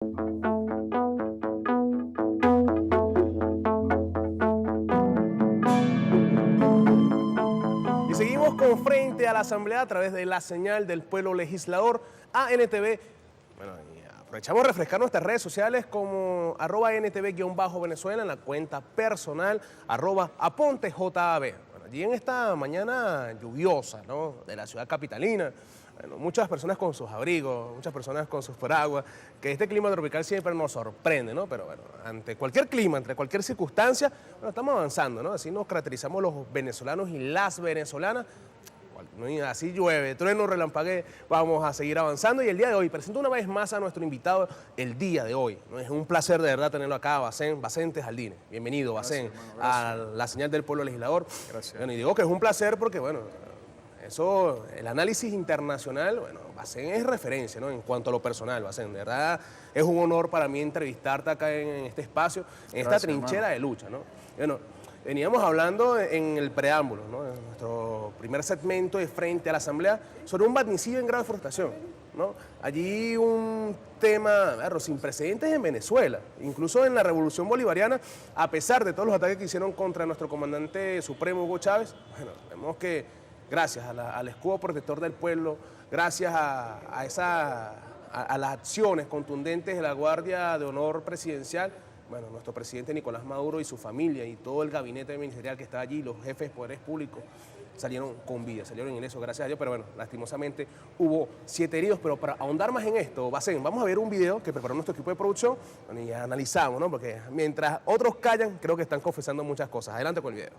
Y seguimos con Frente a la Asamblea a través de la señal del pueblo legislador ANTV. Bueno, y aprovechamos a refrescar nuestras redes sociales como @NTV-Venezuela en la cuenta personal @AponteJAB. Bueno, allí en esta mañana lluviosa, ¿no?, de la ciudad capitalina, bueno, muchas personas con sus abrigos, muchas personas con sus paraguas, que este clima tropical siempre nos sorprende, ¿no? Pero bueno, ante cualquier clima, ante cualquier circunstancia, bueno, estamos avanzando, ¿no? Así nos caracterizamos los venezolanos y las venezolanas. Así llueve, trueno, relampaguee, vamos a seguir avanzando. Y el día de hoy presento una vez más a nuestro invitado el día de hoy, ¿no? Es un placer de verdad tenerlo acá, Bacente Jaldine. Bienvenido, Bacén, a la señal del pueblo legislador. Gracias. Bueno, y digo que es un placer porque, bueno, eso, el análisis internacional, bueno, Bacén es referencia, ¿no?, en cuanto a lo personal, Bacén. De verdad es un honor para mí entrevistarte acá en este espacio, en esta trinchera de lucha, ¿no? Bueno, veníamos hablando en el preámbulo, ¿no?, en nuestro primer segmento de Frente a la Asamblea, sobre un magnicidio en grave frustración, ¿no? Allí un tema, claro, sin precedentes en Venezuela, incluso en la Revolución Bolivariana, a pesar de todos los ataques que hicieron contra nuestro comandante supremo Hugo Chávez. Bueno, vemos que gracias al escudo protector del pueblo, gracias a las acciones contundentes de la Guardia de Honor Presidencial, bueno, nuestro presidente Nicolás Maduro y su familia y todo el gabinete ministerial que está allí, los jefes de poderes públicos, salieron con vida, salieron ilesos, gracias a Dios, pero bueno, lastimosamente hubo 7 heridos. Pero para ahondar más en esto, Bacén, vamos a ver un video que preparó nuestro equipo de producción, bueno, y analizamos, ¿no?, porque mientras otros callan, creo que están confesando muchas cosas. Adelante con el video.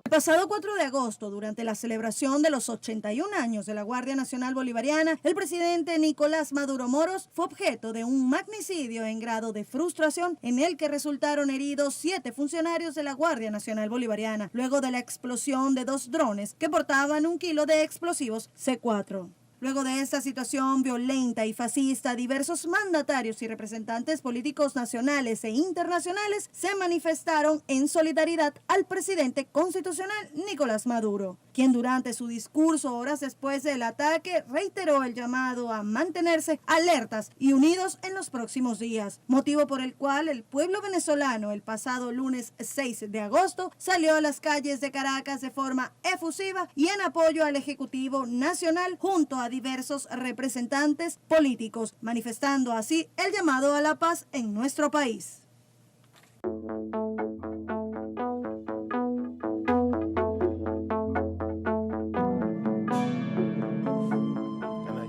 El pasado 4 de agosto, durante la celebración de los 81 años de la Guardia Nacional Bolivariana, el presidente Nicolás Maduro Moros fue objeto de un magnicidio en grado de frustración en el que resultaron heridos 7 funcionarios de la Guardia Nacional Bolivariana, luego de la explosión de 2 drones que portaban 1 kilo de explosivos C4. Luego de esta situación violenta y fascista, diversos mandatarios y representantes políticos nacionales e internacionales se manifestaron en solidaridad al presidente constitucional Nicolás Maduro, quien durante su discurso horas después del ataque reiteró el llamado a mantenerse alertas y unidos en los próximos días, motivo por el cual el pueblo venezolano el pasado lunes 6 de agosto salió a las calles de Caracas de forma efusiva y en apoyo al Ejecutivo Nacional junto a diversos representantes políticos, manifestando así el llamado a la paz en nuestro país.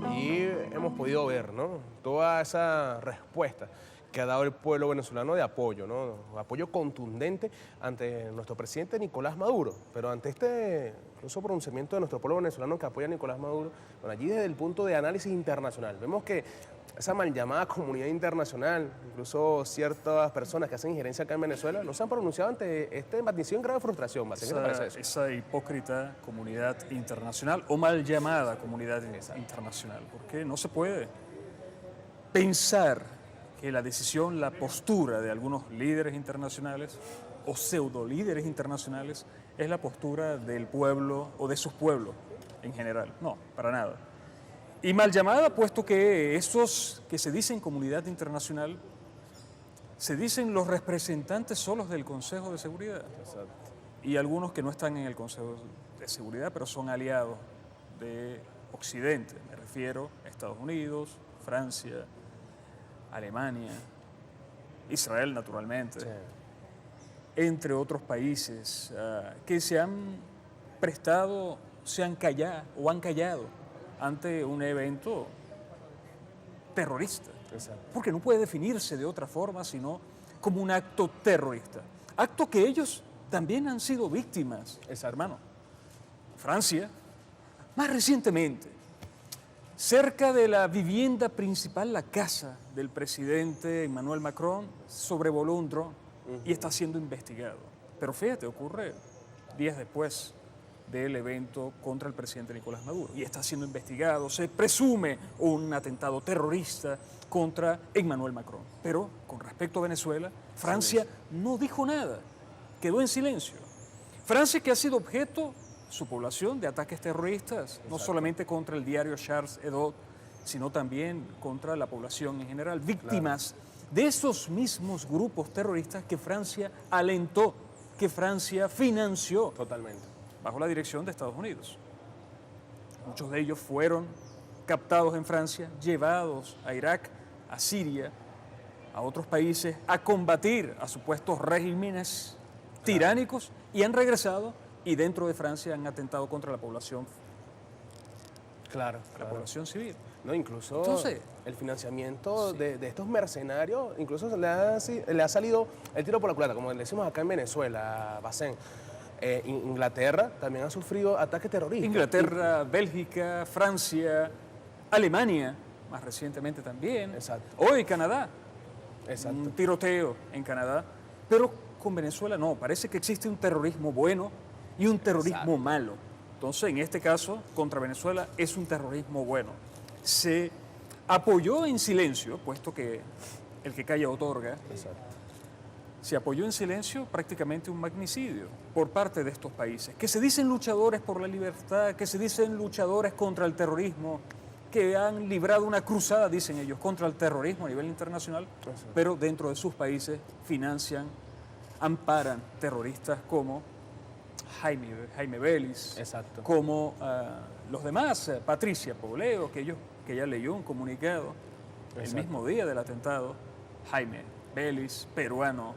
Allí hemos podido ver, ¿no?, toda esa respuesta que ha dado el pueblo venezolano de apoyo, ¿no?, apoyo contundente ante nuestro presidente Nicolás Maduro. Pero ante este incluso pronunciamiento de nuestro pueblo venezolano que apoya a Nicolás Maduro, bueno, allí desde el punto de análisis internacional, vemos que esa mal llamada comunidad internacional, incluso ciertas personas que hacen injerencia acá en Venezuela, no se han pronunciado ante este magnicidio en grave frustración. ¿Qué te parece eso? Esa hipócrita comunidad internacional o mal llamada comunidad internacional, porque no se puede pensar que la decisión, la postura de algunos líderes internacionales o pseudo líderes internacionales es la postura del pueblo o de sus pueblos en general. No, para nada. Y mal llamada, puesto que esos que se dicen comunidad internacional se dicen los representantes solos del Consejo de Seguridad. Exacto. Y algunos que no están en el Consejo de Seguridad, pero son aliados de Occidente. Me refiero a Estados Unidos, Francia, Alemania, Israel naturalmente, Sí, entre otros países que se han prestado, se han callado o han callado ante un evento terrorista. exacto. Porque no puede definirse de otra forma sino como un acto terrorista. Acto que ellos también han sido víctimas, hermano. Francia, más recientemente, cerca de la vivienda principal, la casa del presidente Emmanuel Macron, sobrevoló un dron y está siendo investigado. Pero fíjate, ocurre días después del evento contra el presidente Nicolás Maduro. Y está siendo investigado, se presume un atentado terrorista contra Emmanuel Macron. Pero con respecto a Venezuela, Francia no dijo nada, quedó en silencio. Francia, que ha sido objeto, su población, de ataques terroristas, no solamente contra el diario Charles Hebdo, sino también contra la población en general, víctimas de esos mismos grupos terroristas que Francia alentó, que Francia financió. Totalmente. Bajo la dirección de Estados Unidos. Muchos de ellos fueron captados en Francia, llevados a Irak, a Siria, a otros países, a combatir a supuestos regímenes tiránicos y han regresado y dentro de Francia han atentado contra la población, Claro. la población civil. No, incluso Entonces, el financiamiento de estos mercenarios, incluso le ha salido el tiro por la culata, como le decimos acá en Venezuela, Bacén. Inglaterra también ha sufrido ataques terroristas. Inglaterra, Bélgica, Francia, Alemania, más recientemente también. Exacto. Hoy Canadá. Exacto. Un tiroteo en Canadá. Pero con Venezuela no, parece que existe un terrorismo bueno y un terrorismo malo. Entonces, en este caso, contra Venezuela es un terrorismo bueno. Se apoyó en silencio, puesto que el que calla otorga. Exacto. Se apoyó en silencio prácticamente un magnicidio por parte de estos países, que se dicen luchadores por la libertad, que se dicen luchadores contra el terrorismo, que han librado una cruzada, dicen ellos, contra el terrorismo a nivel internacional, pero dentro de sus países financian, amparan terroristas como Jaime Vélez, Exacto. como los demás, Patricia Pobleo, que ella leyó un comunicado el mismo día del atentado, Jaime Vélez, peruano,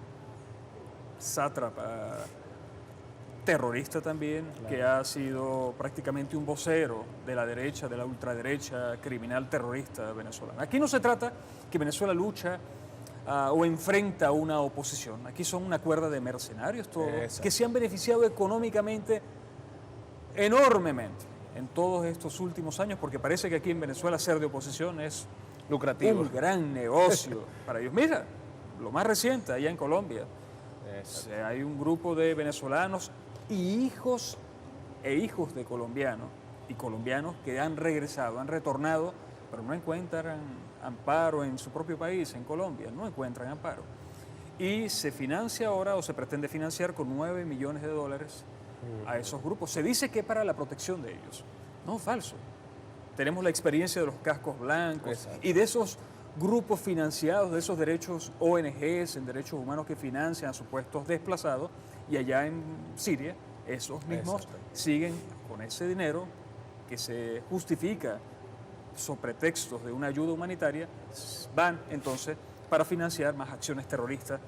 sátrapa, terrorista también, que ha sido prácticamente un vocero de la derecha, de la ultraderecha, criminal terrorista venezolana. Aquí no se trata que Venezuela lucha o enfrenta una oposición. Aquí son una cuerda de mercenarios todos, que se han beneficiado económicamente enormemente en todos estos últimos años, porque parece que aquí en Venezuela ser de oposición es Lucrativo. un gran negocio para ellos. Mira, lo más reciente, allá en Colombia, hay un grupo de venezolanos y hijos de colombianos y colombianos que han regresado, han retornado, pero no encuentran amparo en su propio país, en Colombia, no encuentran amparo. Y se financia ahora, o se pretende financiar con $9 millones a esos grupos. Se dice que para la protección de ellos. No, falso. Tenemos la experiencia de los cascos blancos y de esos grupos financiados, de esos derechos ONGs, en derechos humanos que financian a supuestos desplazados, y allá en Siria, esos mismos siguen con ese dinero que se justifica sobre pretextos de una ayuda humanitaria, van entonces para financiar más acciones terroristas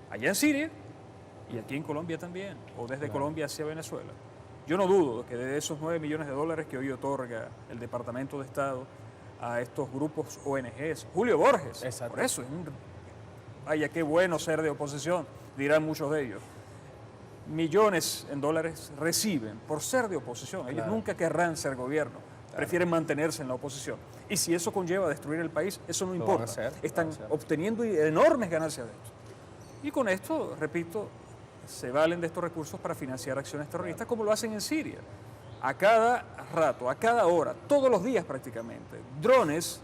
allá en Siria y aquí en Colombia también, o desde Colombia hacia Venezuela. Yo no dudo que de esos $9 millones que hoy otorga el Departamento de Estado a estos grupos ONGs, Julio Borges, por eso, vaya qué bueno ser de oposición, dirán muchos de ellos. Millones en dólares reciben por ser de oposición. Ellos nunca querrán ser gobierno, prefieren mantenerse en la oposición. Y si eso conlleva destruir el país, eso no importa. Están obteniendo enormes ganancias de esto. Y con esto, repito, se valen de estos recursos para financiar acciones terroristas como lo hacen en Siria. A cada rato, a cada hora, todos los días prácticamente, drones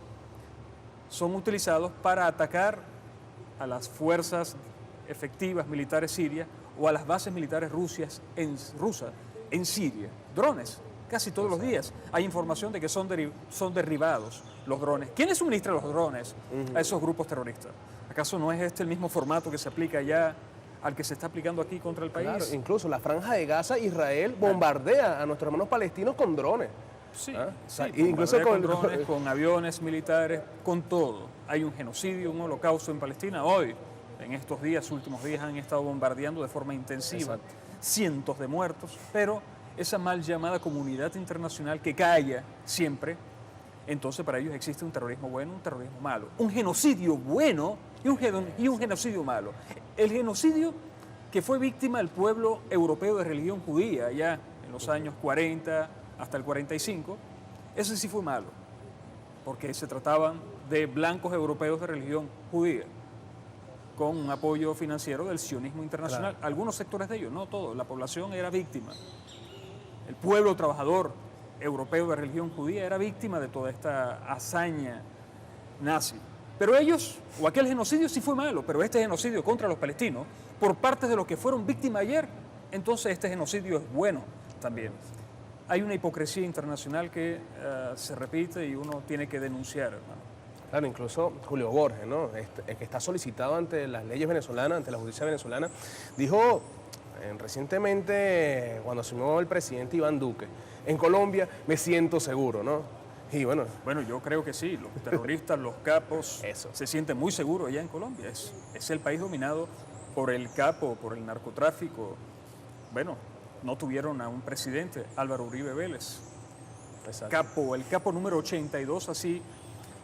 son utilizados para atacar a las fuerzas efectivas militares sirias o a las bases militares rusas en Siria. Drones, casi todos los días. Hay información de que son derribados los drones. ¿Quiénes suministran los drones a esos grupos terroristas? ¿Acaso no es este el mismo formato que se aplica allá al que se está aplicando aquí contra el país? Claro, incluso la Franja de Gaza, Israel bombardea a nuestros hermanos palestinos con drones. Sí, incluso con drones, con aviones militares, con todo. Hay un genocidio, un holocausto en Palestina. Hoy, en estos días, últimos días, han estado bombardeando de forma intensiva. Cientos de muertos, pero esa mal llamada comunidad internacional que calla siempre, entonces para ellos existe un terrorismo bueno, un terrorismo malo. Un genocidio bueno y un genocidio malo. El genocidio que fue víctima el pueblo europeo de religión judía ya en los años 40 hasta el 45, ese sí fue malo, porque se trataban de blancos europeos de religión judía, con un apoyo financiero del sionismo internacional. Algunos sectores de ellos, no todos, la población era víctima. el pueblo trabajador europeo de religión judía era víctima de toda esta hazaña nazi. Pero ellos, o aquel genocidio sí fue malo, pero este genocidio contra los palestinos, por parte de los que fueron víctimas ayer, entonces este genocidio es bueno también. Hay una hipocresía internacional que se repite y uno tiene que denunciar, hermano. Claro, incluso Julio Borges, ¿no? El que está solicitado ante las leyes venezolanas, ante la justicia venezolana, dijo recientemente, cuando asumió el presidente Iván Duque, en Colombia me siento seguro, ¿no? Y bueno, yo creo que sí, los terroristas, los capos, Eso. se sienten muy seguros allá en Colombia. Es el país dominado por el capo, por el narcotráfico. Bueno, no tuvieron a un presidente, Álvaro Uribe Vélez. exacto. El capo número 82, así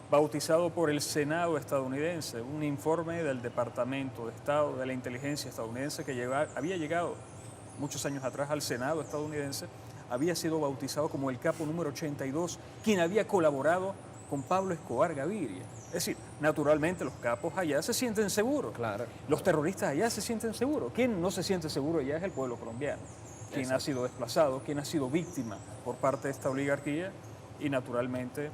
bautizado por el Senado estadounidense, un informe del Departamento de Estado de la Inteligencia estadounidense que había llegado muchos años atrás al Senado estadounidense, había sido bautizado como el capo número 82, quien había colaborado con Pablo Escobar Gaviria. Es decir, naturalmente los capos allá se sienten seguros. Claro. Los terroristas allá se sienten seguros. Quien no se siente seguro allá es el pueblo colombiano, quien Exacto. ha sido desplazado, quien ha sido víctima por parte de esta oligarquía y naturalmente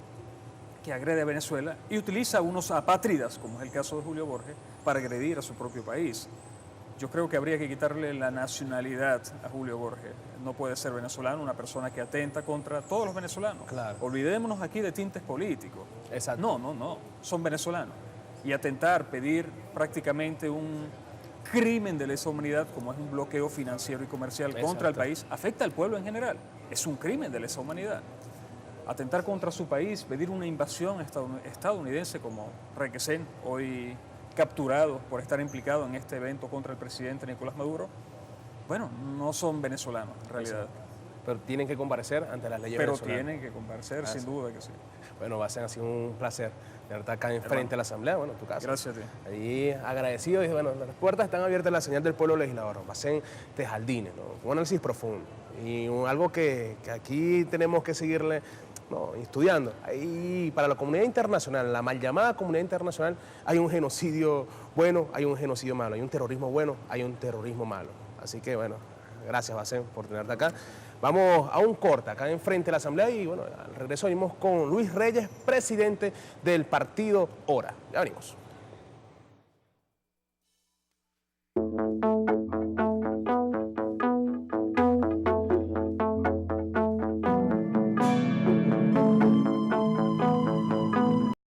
que agrede a Venezuela y utiliza a unos apátridas, como es el caso de Julio Borges, para agredir a su propio país. Yo creo que habría que quitarle la nacionalidad a Julio Borges. No puede ser venezolano, una persona que atenta contra todos los venezolanos. Claro. Olvidémonos aquí de tintes políticos. Exacto. No, son venezolanos. Y atentar, pedir prácticamente un crimen de lesa humanidad, como es un bloqueo financiero y comercial contra el Exacto. país, afecta al pueblo en general. Es un crimen de lesa humanidad. Atentar contra su país, pedir una invasión estadounidense como Requesén, hoy capturado por estar implicado en este evento contra el presidente Nicolás Maduro, bueno, no son venezolanos en realidad. Exacto. Pero tienen que comparecer ante las leyes Pero venezolanas. tienen que comparecer, sin duda que sí. Bueno, va a ser así un placer tenerte acá enfrente de la Asamblea, bueno, en tu casa. Gracias a ti. Ahí agradecido, y bueno, las puertas están abiertas a la señal del pueblo legislador, va a ser de jardines, ¿no? Un análisis profundo y algo que aquí tenemos que seguirle, ¿no?, estudiando. Ahí para la comunidad internacional, la mal llamada comunidad internacional, hay un genocidio bueno, hay un genocidio malo, hay un terrorismo bueno, hay un terrorismo malo. Así que bueno, gracias Bacén por tenerte acá. Vamos a un corte acá enfrente de la Asamblea y bueno, al regreso venimos con Luis Reyes, presidente del partido Hora. Ya venimos.